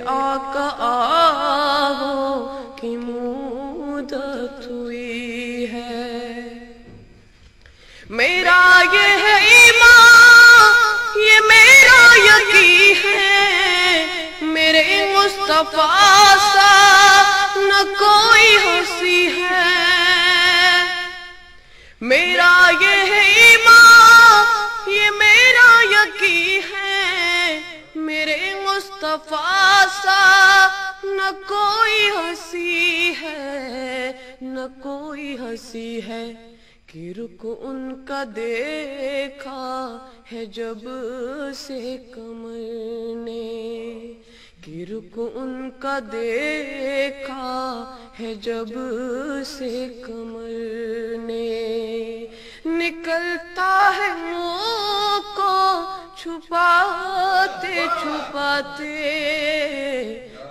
آقا آو کی مدت ہوئی ہے۔ میرا یہ ہے ایمان، یہ میرا یقین ہے، میرے مصطفیٰ سا نہ کوئی ہنسی ہے۔ میرا یہ ہے ایمان، یہ میرا یقین ہے، میرے مصطفیٰ سا نہ کوئی ہنسی ہے، نہ کوئی ہنسی ہے۔ کہ رخ ان کا دیکھا ہے جب سے قمر نے، کہ رخ ان کا دیکھا ہے جب سے قمر نے، نکلتا ہے منہ کو چھپاتے چھپاتے،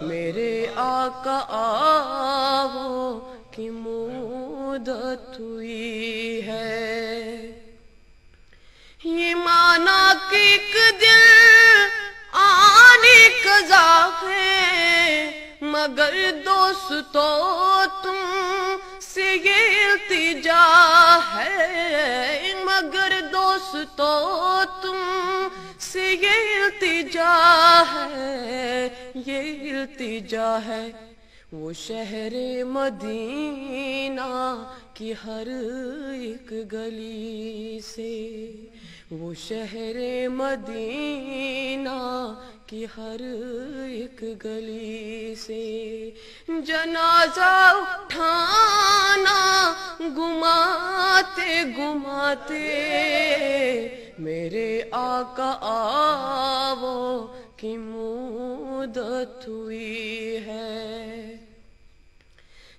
میرے آقا آو کی مدت ہوئی ہے۔ یہ مانا کہ ایک دن آنے قضا ہے، مگر دوستو تم سے یہ التجا ہے، مگر دوستو تم سے یہ التجا ہے، یہ التجا ہے۔ وہ شہر مدینہ کی ہر ایک گلی سے، وہ شہر مدینہ کی ہر ایک گلی سے، جنازہ اٹھانا گماتے گماتے، میرے آقا آو کی مدت ہوئی ہے۔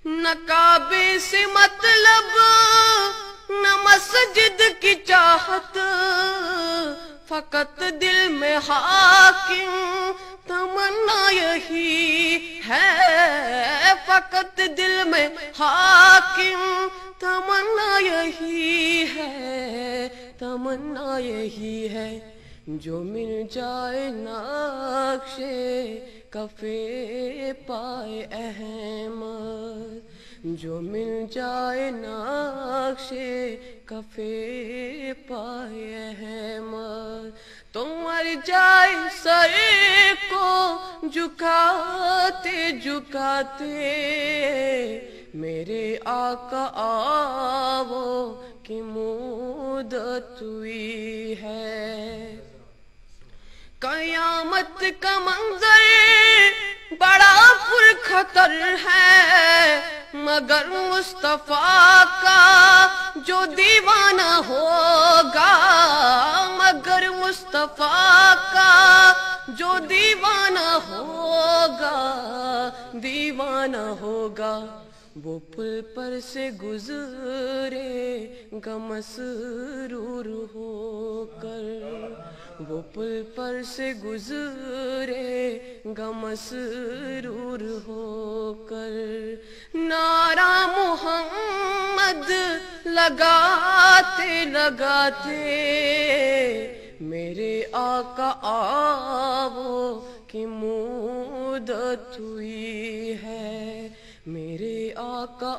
نہ کعبے سے مطلب، نہ مسجد کی چاہت، فقط دل میں حاکم تمنا یہی ہے، فقط دل میں حاکم تمنا یہی ہے، تمنا یہی ہے۔ جو مل جائے نقش کفے پائے احمد، جو مل جائے نقش کفے پائے احمد، تو مر جائے سر کو جھکاتے جھکاتے، میرے آقا آو کی مدت ہوئی ہے۔ قیامت کا منظر بڑا پرخطر ہے، مگر مصطفیٰ کا جو دیوانہ ہوگا، مگر مصطفیٰ کا جو دیوانہ ہوگا، دیوانہ ہوگا، وہ پل پر سے گزرے گا مسرور ہو کر، وہ پل پر سے گزرے گا مسرور ہو کر، نعرہ محمد لگاتے لگاتے، میرے آقا آو کی مدت ہوئی ہے، میرے آقا